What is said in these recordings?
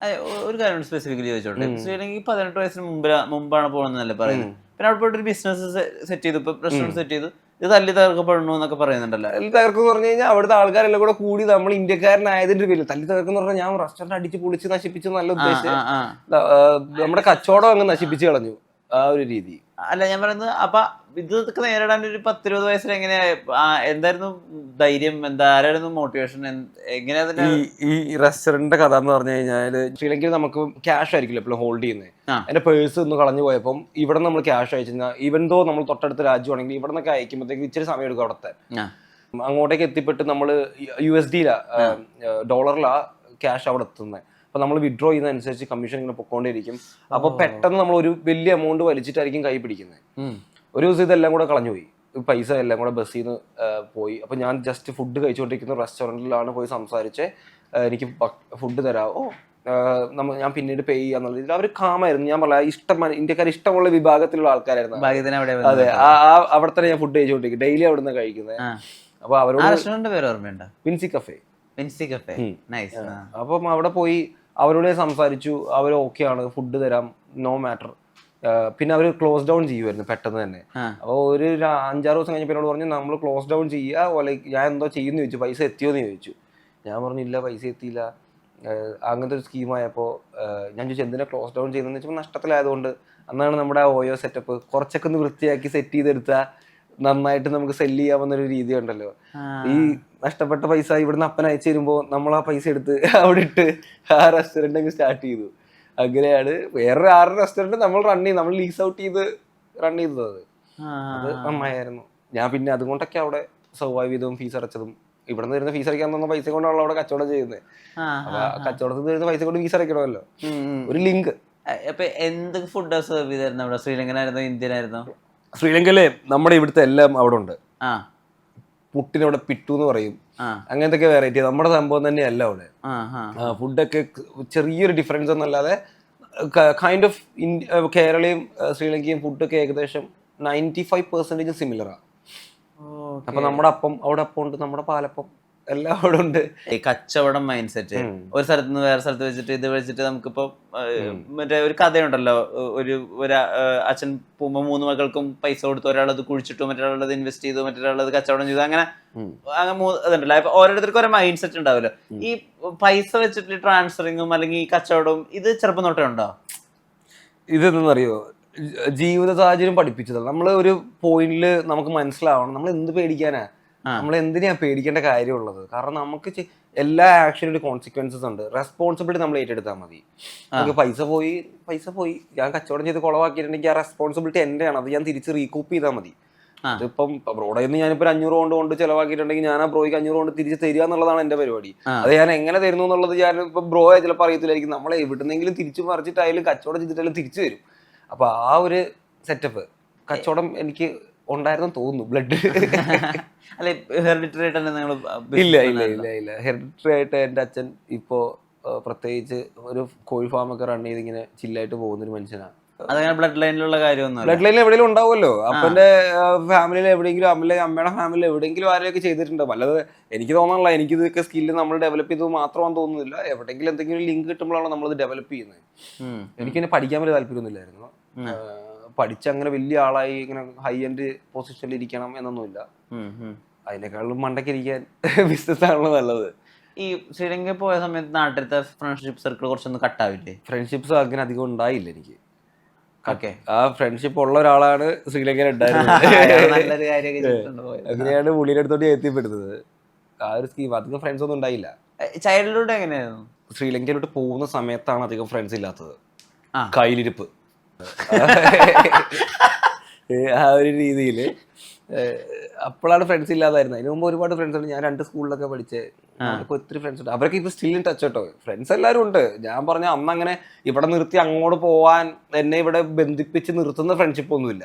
ഒരു കാര്യം സ്പെസിഫിക്കലി ചോദിച്ചോട്ടെ. ശ്രീലങ്കയ്ക്ക് 18 വയസ്സിന് മുമ്പാണ് പോകുന്നതല്ലേ പറയുന്നത്. പിന്നെ അവിടെ പോയിട്ട് ഒരു ബിസിനസ് സെറ്റ് ചെയ്തു, ഇപ്പൊ റെസ്റ്റോറന്റ് സെറ്റ് ചെയ്തു, ഇത് തല്ലി തകർക്കപ്പെടണു എന്നൊക്കെ പറയുന്നുണ്ടല്ലോ. തല്ലി തകർക്കെന്ന് പറഞ്ഞു കഴിഞ്ഞാൽ അവിടുത്തെ ആൾക്കാരെല്ലാം കൂടെ കൂടി നമ്മൾ ഇന്ത്യക്കാരനായതിന്റെ പേരിൽ തല്ലി തകർക്കെന്ന് പറഞ്ഞാൽ ഞാൻ റെസ്റ്റോറന്റ് അടിച്ച് പൊളിച്ച് നശിപ്പിച്ചു നല്ല ഉദ്ദേശിച്ച് നമ്മുടെ കച്ചവടം അങ്ങ് നശിപ്പിച്ചു കളഞ്ഞു, ആ ഒരു രീതി. അല്ല ഞാൻ പറയുന്നത്, അപ്പൊ ഇതൊക്കെ നേരിടാൻ ഒരു 10-20 വയസ്സിൽ എങ്ങനെയാ, എന്തായിരുന്നു ധൈര്യം, ആരായിരുന്നു മോട്ടിവേഷൻ, എങ്ങനെയാ? ഈ റെസ്റ്റോറന്റിന്റെ കഥ എന്ന് പറഞ്ഞു കഴിഞ്ഞാല് ശ്രീലങ്കയിൽ നമുക്ക് ക്യാഷ് ആയിരിക്കില്ല എപ്പോഴും ഹോൾഡ് ചെയ്യുന്നത്. എന്റെ പേഴ്സ് ഒന്ന് കളഞ്ഞു പോയപ്പം ഇവിടെ നമ്മൾ ക്യാഷ് അയച്ചാൽ ഈവൻ ദോ നമ്മൾ തൊട്ടടുത്ത രാജ്യമാണെങ്കിൽ ഇവിടെ നിന്നൊക്കെ അയക്കുമ്പോഴത്തേക്ക് ഇച്ചിരി സമയം എടുക്കും അവിടുത്തെ. അങ്ങോട്ടേക്ക് എത്തിപ്പെട്ട് നമ്മൾ USD ഡോളറിലാ ക്യാഷ് അവിടെ എത്തുന്നത്. അപ്പൊ നമ്മൾ വിഡ്രോ ചെയ്യുന്നതനുസരിച്ച് കമ്മീഷൻ ഇങ്ങനെ പൊക്കോണ്ടിരിക്കും. അപ്പൊ പെട്ടെന്ന് നമ്മൾ ഒരു വലിയ എമൗണ്ട് വലിച്ചിട്ടായിരിക്കും കൈ പിടിക്കുന്നത്. ഒരു ദിവസം ഇതെല്ലാം കൂടെ കളഞ്ഞുപോയി, പൈസ എല്ലാം കൂടെ ബസ്സിൽ നിന്ന് പോയി. അപ്പൊ ഞാൻ ജസ്റ്റ് ഫുഡ് കഴിച്ചുകൊണ്ടിരിക്കുന്ന റെസ്റ്റോറൻറ്റിലാണ് പോയി സംസാരിച്ച് എനിക്ക് ഫുഡ് തരാമോ, ഞാൻ പിന്നീട് പേ ചെയ്യാന്നുള്ള രീതിയിൽ അവർ കാമായിരുന്നു. ഞാൻ പറഞ്ഞ ഇന്ത്യക്കാർ ഇഷ്ടമുള്ള വിഭാഗത്തിലുള്ള ആൾക്കാരായിരുന്നു. അതെ, അവിടെ തന്നെ ഞാൻ ഫുഡ് കഴിച്ചുകൊണ്ടിരിക്കും, ഡെയിലി അവിടെ നിന്ന് കഴിക്കുന്നത്. അപ്പൊ അവരോട് വിൻസി കഫേ. അപ്പം അവിടെ പോയി അവരോട് സംസാരിച്ചു, അവർ ഓക്കെ ആണ്, ഫുഡ് തരാം, നോ മാറ്റർ. പിന്നെ അവർ ക്ലോസ് ഡൗൺ ചെയ്യുമായിരുന്നു പെട്ടെന്ന് തന്നെ. അപ്പോൾ ഒരു 5-6 ദിവസം കഴിഞ്ഞപ്പോൾ എന്നോട് പറഞ്ഞു നമ്മൾ ക്ലോസ് ഡൗൺ ചെയ്യുക, ഞാൻ എന്തോ ചെയ്യുമെന്ന് ചോദിച്ചു, പൈസ എത്തിയോന്ന് ചോദിച്ചു. ഞാൻ പറഞ്ഞു ഇല്ല, പൈസ എത്തിയില്ല. അങ്ങനത്തെ ഒരു സ്കീമായപ്പോൾ ഞാൻ ചോദിച്ചു എന്തിനാ ക്ലോസ് ഡൗൺ ചെയ്യുന്നതെന്ന് വെച്ചപ്പോൾ നഷ്ടത്തിലായതുകൊണ്ട്. അന്നാണ് നമ്മുടെ ഓയോ സെറ്റപ്പ് കുറച്ചൊക്കെ ഒന്ന് വൃത്തിയാക്കി സെറ്റ് ചെയ്തെടുത്താൽ നന്നായിട്ട് നമുക്ക് സെല്ല് ചെയ്യാവുന്നൊരു രീതി ഉണ്ടല്ലോ. ഈ നഷ്ടപ്പെട്ട പൈസ ഇവിടുന്ന് അപ്പൻ അയച്ചു തരുമ്പോൾ നമ്മൾ ആ പൈസ എടുത്ത് അവിടെ ഇട്ട് ആ റെസ്റ്റോറൻറ്റ് അങ്ങ് സ്റ്റാർട്ട് ചെയ്തു. അങ്ങനെയാണ് വേറൊരു 6 റെസ്റ്റോറൻറ്റ് നമ്മൾ നമ്മൾ ലീസ് ഔട്ട് ചെയ്ത് റൺ ചെയ്തത്. അത് നന്നായിരുന്നു. ഞാൻ പിന്നെ അതുകൊണ്ടൊക്കെ അവിടെ സർവൈവ് ചെയ്തതും ഫീസ് അടച്ചതും. ഇവിടെ നിന്ന് വരുന്ന ഫീസ് അടയ്ക്കാൻ തന്ന പൈസ കൊണ്ടാണല്ലോ അവിടെ കച്ചവടം ചെയ്യുന്നത്. അപ്പൊ കച്ചവടത്തിൽ നിന്ന് വരുന്ന പൈസ കൊണ്ട് ഫീസ് അടയ്ക്കണമല്ലോ, ഒരു ലിങ്ക്. എന്ത് ഫുഡ് സെർവ് ചെയ്തായിരുന്നു അവിടെ? ശ്രീലങ്കനായിരുന്നോ ഇന്ത്യനായിരുന്നോ? ശ്രീലങ്കയിലെ നമ്മുടെ ഇവിടുത്തെ എല്ലാം അവിടെ ഉണ്ട്. പുട്ടിനവിടെ പിട്ടു എന്ന് പറയും, അങ്ങനത്തെ വെറൈറ്റി. നമ്മുടെ സംഭവം തന്നെയല്ല അവിടെ. ഫുഡൊക്കെ ചെറിയൊരു ഡിഫറൻസ് എന്നല്ലാതെ കൈൻഡ് ഓഫ് കേരളയും ശ്രീലങ്കയും ഫുഡൊക്കെ ഏകദേശം 95% സിമിലറാണ്. അപ്പൊ നമ്മുടെ അപ്പം അവിടെ അപ്പം ഉണ്ട്, നമ്മുടെ പാലപ്പം എല്ലാം അവിടെ ഉണ്ട്. ഈ കച്ചവടം മൈൻഡ് സെറ്റ് ഒരു സ്ഥലത്ത് നിന്ന് വേറെ സ്ഥലത്ത് വെച്ചിട്ട് ഇത് വെച്ചിട്ട് നമുക്കിപ്പോ മറ്റേ ഒരു കഥയുണ്ടല്ലോ, ഒരു അച്ഛൻ പോകുമ്പോ 3 മക്കൾക്കും പൈസ കൊടുത്തു, ഒരാളത് കുഴിച്ചിട്ടു, മറ്റൊരാളത് ഇൻവെസ്റ്റ് ചെയ്തു, മറ്റൊരാളത് കച്ചവടം ചെയ്തു, അങ്ങനെ ഇതുണ്ടല്ലോ. അപ്പൊ ഓരോരുത്തർക്കും ഓരോ മൈൻഡ് സെറ്റ് ഉണ്ടാവുമല്ലോ. ഈ പൈസ വെച്ചിട്ട് ട്രാൻസ്ഫറിങ്ങും അല്ലെങ്കിൽ ഈ കച്ചവടവും ഇത് ചെറുപ്പം തൊട്ടേ ഉണ്ടോ? ഇതെന്നറിയോ, ജീവിത സാഹചര്യം പഠിപ്പിച്ചതാണ്. നമ്മൾ ഒരു പോയിന്റില് നമുക്ക് മനസ്സിലാവണം നമ്മൾ എന്ത് പേടിക്കാനാ, നമ്മൾ എന്തിനാ പേടിക്കേണ്ട കാര്യമുള്ളത്. കാരണം നമുക്ക് എല്ലാ ആക്ഷനും ഒരു കോൺസിക്വൻസസ് ഉണ്ട്. റെസ്പോൺസിബിലിറ്റി നമ്മൾ ഏറ്റെടുത്താൽ മതി. നമുക്ക് പൈസ പോയി ഞാൻ കച്ചവടം ചെയ്ത് കുളവാക്കിയിട്ടുണ്ടെങ്കിൽ ആ റെസ്പോൺസിബിലിറ്റി എന്റെയാണ്, അത് ഞാൻ തിരിച്ച് റീകൂപ്പ് ചെയ്താൽ മതി. അതിപ്പം ബ്രോയുടെ നിന്ന് ഞാനിപ്പോ 500 കൊണ്ട് ചെലവാക്കിയിട്ടുണ്ടെങ്കിൽ ഞാൻ ആ ബ്രോയ്ക്ക് 500 കൊണ്ട് തിരിച്ച് തരിക എന്നുള്ളതാണ് എന്റെ പരിപാടി. അത് ഞാൻ എങ്ങനെ തരുന്നു എന്നുള്ളത് ഞാൻ ഇപ്പൊ ബ്രോയെ ചിലപ്പോൾ അറിയത്തില്ലായിരിക്കും. നമ്മളെ എവിടുന്നെങ്കിലും തിരിച്ചു മറിച്ചിട്ടായാലും കച്ചവടം ചെയ്തിട്ടായാലും തിരിച്ചു തരും. അപ്പൊ ആ ഒരു സെറ്റപ്പ് കച്ചവടം എനിക്ക് ഉണ്ടായിരുന്നു തോന്നുന്നു. ബ്ലഡ് ഇല്ല ഹെറിഡിറ്ററി ആയിട്ട് എന്റെ അച്ഛൻ ഇപ്പോ പ്രത്യേകിച്ച് ഒരു കോഴി ഫാമൊക്കെ റൺ ചെയ്ത് ഇങ്ങനെ ചില്ലായിട്ട് പോകുന്നൊരു മനുഷ്യനാണ്. ബ്ലഡ് ലൈനിലുള്ള കാര്യമൊന്നും ബ്ലഡ് ലൈനിൽ എവിടെയെങ്കിലും ഉണ്ടാവുമല്ലോ. അപ്പന്റെ ഫാമിലിയിൽ എവിടെയെങ്കിലും അമ്മയുടെ ഫാമിലിയിൽ എവിടെയെങ്കിലും ആരെയൊക്കെ ചെയ്തിട്ടുണ്ടാവും. അല്ലാതെ എനിക്ക് തോന്നാനുള്ള എനിക്ക് ഇതൊക്കെ സ്കില്ല് നമ്മൾ ഡെവലപ്പ് ചെയ്തത് മാത്രമാണെന്ന് തോന്നുന്നില്ല. എവിടെയെങ്കിലും എന്തെങ്കിലും ലിങ്ക് കിട്ടുമ്പോഴാണ് നമ്മളത് ഡെവലപ്പ് ചെയ്യുന്നത്. എനിക്കിങ്ങനെ പഠിക്കാൻ വലിയ താല്പര്യമൊന്നുമില്ലായിരുന്നു. പഠിച്ചങ്ങനെ വലിയ ആളായി ഇങ്ങനെ ഹൈ എൻഡ് പൊസിഷനിൽ ഇരിക്കണം എന്നൊന്നുമില്ല. അതിനേക്കാളും മണ്ടയ്ക്ക് ഇരിക്കാൻ ബിസിനസ് ആണല്ലോ നല്ലത്. ഈ ശ്രീലങ്ക പോയ സമയത്ത് നാട്ടിലത്തെ ഫ്രണ്ട്ഷിപ്പ് സർക്കിൾ കുറച്ചൊന്നും കട്ടാവില്ലേ? ഫ്രണ്ട്ഷിപ്സ് അങ്ങനെ അധികം ഉണ്ടായില്ല എനിക്ക്. ആ ഫ്രണ്ട്ഷിപ്പ് ഉള്ള ഒരാളാണ് ശ്രീലങ്കയിൽ ഉണ്ടായിരുന്നത്. അങ്ങനെയാണ് പുള്ളിയുടെ അടുത്തോട്ട് എത്തിപ്പെടുന്നത്. ആ ഒരു സ്കീം. അധികം ഫ്രണ്ട്സ് ഒന്നും ഉണ്ടായില്ല. ചൈൽഡ്ഹുഡ് എങ്ങനെയായിരുന്നു? ശ്രീലങ്കയിലോട്ട് പോകുന്ന സമയത്താണ് അധികം ഫ്രണ്ട്സ് ഇല്ലാത്തത്. കയ്യിലിരിപ്പ് ആ ഒരു രീതിയിൽ അപ്പോഴാണ് ഫ്രണ്ട്സ് ഇല്ലാതായിരുന്നത്. അതിന് മുമ്പ് ഒരുപാട് ഫ്രണ്ട്സ് ഉണ്ട്. ഞാൻ 2 സ്കൂളിലൊക്കെ പഠിച്ച് ഒത്തിരി ഫ്രണ്ട്സ് ഉണ്ട്. അവരൊക്കെ ഇപ്പൊ സ്റ്റിൽ ഇൻ ടച്ച് കേട്ടോ. ഫ്രണ്ട്സ് എല്ലാവരും ഉണ്ട്. ഞാൻ പറഞ്ഞ അന്ന് അങ്ങനെ ഇവിടെ നിർത്തി അങ്ങോട്ട് പോവാൻ എന്നെ ഇവിടെ ബന്ധിപ്പിച്ച് നിർത്തുന്ന ഫ്രണ്ട്ഷിപ്പ് ഒന്നുമില്ല.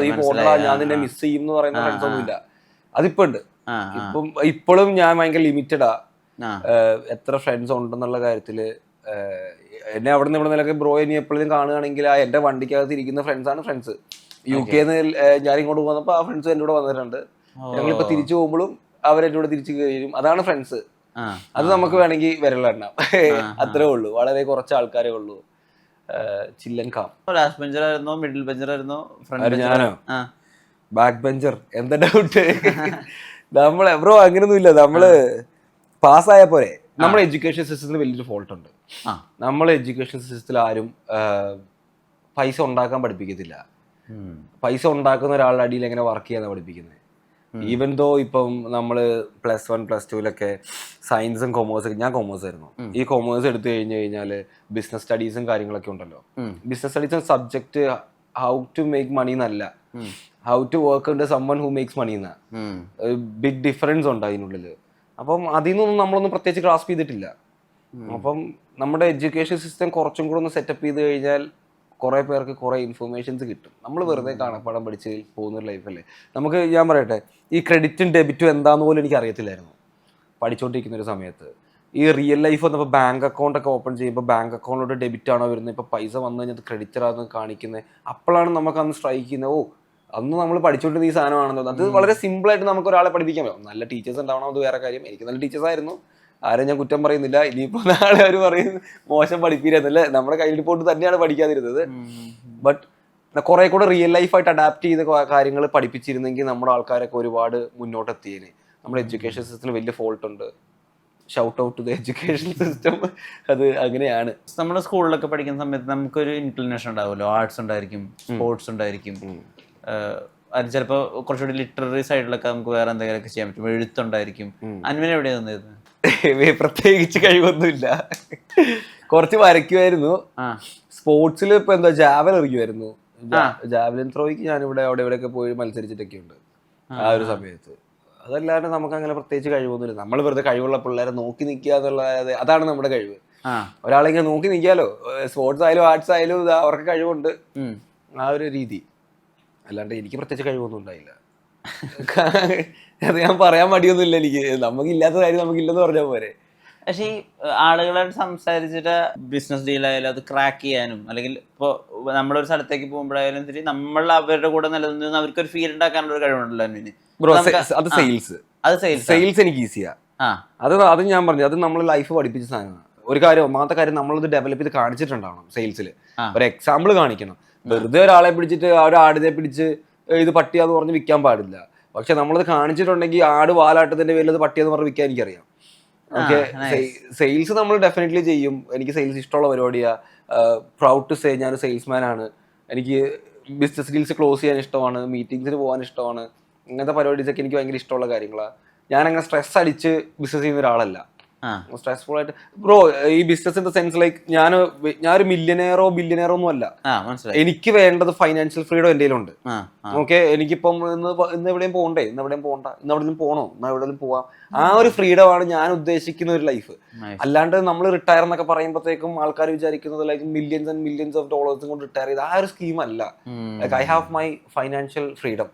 ഈ പോകണ്ട ഞാൻ നിന്നെ മിസ് ചെയ്യും എന്ന് പറയുന്ന ഫ്രണ്ട്സ് ഒന്നുമില്ല. അതിപ്പോ ഉണ്ട്. ഇപ്പോഴും ഞാൻ ഭയങ്കര ലിമിറ്റഡാ എത്ര ഫ്രണ്ട്സ് ഉണ്ടെന്നുള്ള കാര്യത്തില്. എന്നെ അവിടെ നിന്ന് ഇവിടെ നിലക്ക് ബ്രോ ഇനി എപ്പോഴും കാണുകയാണെങ്കിൽ ആ എന്റെ വണ്ടിക്കകത്ത് ഇരിക്കുന്ന ഫ്രണ്ട്സാണ് ഫ്രണ്ട്സ്. UK-ന്ന് ഞാൻ ഇങ്ങോട്ട് പോകുന്നപ്പോൾ ആ ഫ്രണ്ട്സ് എൻ്റെ കൂടെ വന്നിട്ടുണ്ട്. ഞങ്ങളിപ്പോ തിരിച്ചു പോകുമ്പോഴും അവരെൻ്റെ കൂടെ തിരിച്ചു കയറും. അതാണ് ഫ്രണ്ട്സ്. അത് നമുക്ക് വേണമെങ്കിൽ വിരലെണ്ണാം. അത്രേ ഉള്ളൂ, വളരെ കുറച്ച് ആൾക്കാരേ ഉള്ളൂ. ചില്ലൻ കാം. ലാസ്റ്റ് ബെഞ്ചർ ആയിരുന്നോ, മിഡിൽ ബെഞ്ചർ ആയിരുന്നോ, ഫ്രണ്ട്? ഞാനോ ബാക്ക് ബെഞ്ചർ. എന്താ ഡൗട്ട്? നമ്മളെ ബ്രോ അങ്ങനൊന്നും ഇല്ല, നമ്മള് പാസ്സായ പോരെ. നമ്മുടെ എഡ്യൂക്കേഷൻ സിസ്റ്റത്തിൽ വലിയൊരു ഫോൾട്ട് ഉണ്ട്. നമ്മളെ എഡ്യൂക്കേഷൻ സിസ്റ്റത്തിൽ ആരും പൈസ ഉണ്ടാക്കാൻ പഠിപ്പിക്കത്തില്ല. പൈസ ഉണ്ടാക്കുന്ന ഒരാളുടെ അടിയിൽ എങ്ങനെ വർക്ക് ചെയ്യാനാണ് പഠിപ്പിക്കുന്നത്. ഈവൻ ദോ ഇപ്പം നമ്മള് +1 +2 സയൻസും കൊമേഴ്സും, ഞാൻ കൊമേഴ്സ് ആയിരുന്നു, ഈ കൊമേഴ്സ് എടുത്തു കഴിഞ്ഞാൽ ബിസിനസ് സ്റ്റഡീസും കാര്യങ്ങളൊക്കെ ഉണ്ടല്ലോ. ബിസിനസ് സ്റ്റഡീസും subject how to make money എന്നല്ല, how to work under someone who makes money എന്നാ. ബിഗ് ഡിഫറൻസ് ഉണ്ട് അതിനുള്ളിൽ. അപ്പം അതിൽ നിന്നൊന്നും നമ്മളൊന്നും പ്രത്യേകിച്ച് ഗ്രാസ്പ് ചെയ്തിട്ടില്ല. അപ്പം നമ്മുടെ എഡ്യൂക്കേഷൻ സിസ്റ്റം കുറച്ചും കൂടെ ഒന്ന് സെറ്റപ്പ് ചെയ്ത് കഴിഞ്ഞാൽ കുറേ പേർക്ക് കുറേ ഇൻഫർമേഷൻസ് കിട്ടും. നമ്മൾ വെറുതെ കാണപ്പാടം പഠിച്ച് പോകുന്നൊരു ലൈഫല്ലേ നമുക്ക്. ഞാൻ പറയട്ടെ, ഈ ക്രെഡിറ്റും ഡെബിറ്റും എന്താന്ന് പോലും എനിക്ക് അറിയത്തില്ലായിരുന്നു പഠിച്ചുകൊണ്ടിരിക്കുന്ന ഒരു സമയത്ത്. ഈ റിയൽ ലൈഫ് വന്നപ്പോൾ ബാങ്ക് അക്കൗണ്ട് ഒക്കെ ഓപ്പൺ ചെയ്യുമ്പോൾ ബാങ്ക് അക്കൗണ്ടിലോട്ട് ഡെബിറ്റ് ആണോ വരുന്നത്, ഇപ്പോൾ പൈസ വന്നു കഴിഞ്ഞാൽ ക്രെഡിറ്റർ ആണെന്ന് കാണിക്കുന്നത്. അപ്പോഴാണ് നമുക്ക് അന്ന് സ്ട്രൈക്ക് ചെയ്യുന്നത്, ഓ അന്ന് നമ്മൾ പഠിച്ചുകൊണ്ടിരുന്ന ഈ സാധനമാണെന്ന്. അത് വളരെ സിമ്പിളായിട്ട് നമുക്ക് ഒരാളെ പഠിപ്പിക്കാൻ പറ്റും. നല്ല ടീച്ചേഴ്സ് ഉണ്ടാവണം, അത് വേറെ കാര്യം. എനിക്ക് നല്ല ടീച്ചേഴ്സ് ആയിരുന്നു, ആരും ഞാൻ കുറ്റം പറയുന്നില്ല. ഇനിയിപ്പോൾ നാളെ അവർ പറയുന്നത് മോശം പഠിപ്പിക്കുന്നല്ലേ, നമ്മുടെ കയ്യിൽ പോയിട്ട് തന്നെയാണ് പഠിക്കാതിരുന്നത്. ബട്ട് കുറെ കൂടെ റിയൽ ലൈഫായിട്ട് അഡാപ്റ്റ് ചെയ്ത കാര്യങ്ങൾ പഠിപ്പിച്ചിരുന്നെങ്കിൽ നമ്മുടെ ആൾക്കാരൊക്കെ ഒരുപാട് മുന്നോട്ടെത്തിയേനെ. നമ്മുടെ എഡ്യൂക്കേഷൻ സിസ്റ്റത്തിൽ വലിയ ഫോൾട്ട് ഉണ്ട്. Shout out to the education system. അത് അങ്ങനെയാണ്. നമ്മുടെ സ്കൂളിലൊക്കെ പഠിക്കുന്ന സമയത്ത് നമുക്കൊരു ഇൻക്ലിനേഷൻ ഉണ്ടാവുമല്ലോ, ആർട്സ് ഉണ്ടായിരിക്കും, സ്പോർട്സ് ഉണ്ടായിരിക്കും, അത് ചിലപ്പോൾ കുറച്ചുകൂടി ലിറ്റററി സൈഡിലൊക്കെ നമുക്ക് വേറെ എന്തെങ്കിലുമൊക്കെ ചെയ്യാൻ പറ്റും, എഴുത്തുണ്ടായിരിക്കും. അൻവിന് എവിടെയാണ് തന്നിരുന്നത്? പ്രത്യേകിച്ച് കഴിവൊന്നുമില്ല, കുറച്ച് വരയ്ക്കുമായിരുന്നു. സ്പോർട്സിൽ ഇപ്പൊ എന്താ ജാവൽ എറിയുമായിരുന്നു. ജാവലിൻ ത്രോയ്ക്ക് ഞാനിവിടെ അവിടെ ഇവിടെയൊക്കെ പോയി മത്സരിച്ചിട്ടൊക്കെ ഉണ്ട് ആ ഒരു സമയത്ത്. അതല്ലാണ്ട് നമുക്ക് അങ്ങനെ പ്രത്യേകിച്ച് കഴിവൊന്നുമില്ല. നമ്മൾ വെറുതെ കഴിവുള്ള പിള്ളേരെ നോക്കി നിൽക്കുക എന്നുള്ളത്, അതാണ് നമ്മുടെ കഴിവ്. ഒരാളെ ഇങ്ങനെ നോക്കി നിൽക്കാലോ, സ്പോർട്സ് ആയാലും ആർട്സ് ആയാലും അവർക്ക് കഴിവുണ്ട്, ആ ഒരു രീതി. അല്ലാണ്ട് എനിക്ക് പ്രത്യേകിച്ച് കഴിവൊന്നും ഉണ്ടായില്ല. അത് ഞാൻ പറയാൻ മടിയൊന്നുമില്ല എനിക്ക്. നമുക്കില്ലാത്ത കാര്യം നമുക്കില്ലെന്ന് പറഞ്ഞാൽ പോരെ. പക്ഷേ ഈ ആളുകളായിട്ട് സംസാരിച്ചിട്ട് ബിസിനസ് ഡീലായാലും അത് ക്രാക്ക് ചെയ്യാനും, അല്ലെങ്കിൽ ഇപ്പോൾ നമ്മളൊരു സ്ഥലത്തേക്ക് പോകുമ്പോഴായാലും ശരി, നമ്മൾ അവരുടെ കൂടെ നിലനിന്ന് അവർക്കൊരു ഫീൽ ഉണ്ടാക്കാനുള്ള ഒരു കഴിവുണ്ടല്ലോ അൻവിന്. അത് സെയിൽസ് എനിക്ക് ഈസിയാ. അത് ഞാൻ പറഞ്ഞു, അത് നമ്മൾ ലൈഫ് പഠിപ്പിച്ച സാധനമാണ്. ഒരു കാര്യം, ഒന്നാമത്തെ കാര്യം, നമ്മളത് ഡെവലപ്പ് ചെയ്ത് കാണിച്ചിട്ടുണ്ടാവണം. സെയിൽസിൽ ഒരു എക്സാമ്പിൾ കാണിക്കണം. വെറുതെ ഒരാളെ പിടിച്ചിട്ട് ആ ഒരു ആടിനെ പിടിച്ച് ഇത് പട്ടിയാന്ന് പറഞ്ഞ് വിൽക്കാൻ പാടില്ല. പക്ഷെ നമ്മളത് കാണിച്ചിട്ടുണ്ടെങ്കിൽ ആട് വാലാട്ടത്തിന്റെ പേരിൽ അത് പട്ടിയെന്ന് പറഞ്ഞ് വിൽക്കാൻ എനിക്കറിയാം. ഓക്കെ, സെയിൽസ് നമ്മൾ ഡെഫിനറ്റ്ലി ചെയ്യും. എനിക്ക് സെയിൽസ് ഇഷ്ടമുള്ള പരിപാടിയാ. പ്രൗഡ് ടു സേ ഞാൻ സെയിൽസ്മാൻ ആണ്. എനിക്ക് ബിസിനസ് ഡീൽസ് ക്ലോസ് ചെയ്യാൻ ഇഷ്ടമാണ്, മീറ്റിംഗ്സിന് പോകാൻ ഇഷ്ടമാണ്. ഇങ്ങനത്തെ പരിപാടീസൊക്കെ എനിക്ക് ഭയങ്കര ഇഷ്ടമുള്ള കാര്യങ്ങളാണ്. ഞാനങ്ങനെ സ്ട്രെസ് അടിച്ച് ബിസിനസ് ചെയ്യുന്ന ഒരാളല്ല. സ്ട്രെസ്ഫുൾ ആയിട്ട് ബ്രോ, ഈ business in the sense like ഞാനൊരു മില്യനെയറോ ബില്യനെയറോ ഒന്നും അല്ല. എനിക്ക് വേണ്ടത് ഫൈനാൻഷ്യൽ ഫ്രീഡം എൻ്റെ കയ്യിലുണ്ട്. ഓക്കെ, എനിക്കിപ്പം ഇന്ന് എവിടെയും പോകണ്ടേ, ഇന്ന് എവിടെയും പോകണ്ട, ഇന്ന് എവിടെയും പോകണോ, ഇന്ന് എവിടെയും പോവാം. ആ ഒരു ഫ്രീഡമാണ് ഞാൻ ഉദ്ദേശിക്കുന്ന ഒരു ലൈഫ്. അല്ലാണ്ട് നമ്മൾ റിട്ടയർ എന്നൊക്കെ പറയുമ്പോഴത്തേക്കും ആൾക്കാർ വിചാരിക്കുന്നത് like millions and millions of ഡോളേഴ്സും കൊണ്ട് റിട്ടയർ ചെയ്ത് ആ ഒരു സ്കീം അല്ല. Like I have my financial freedom.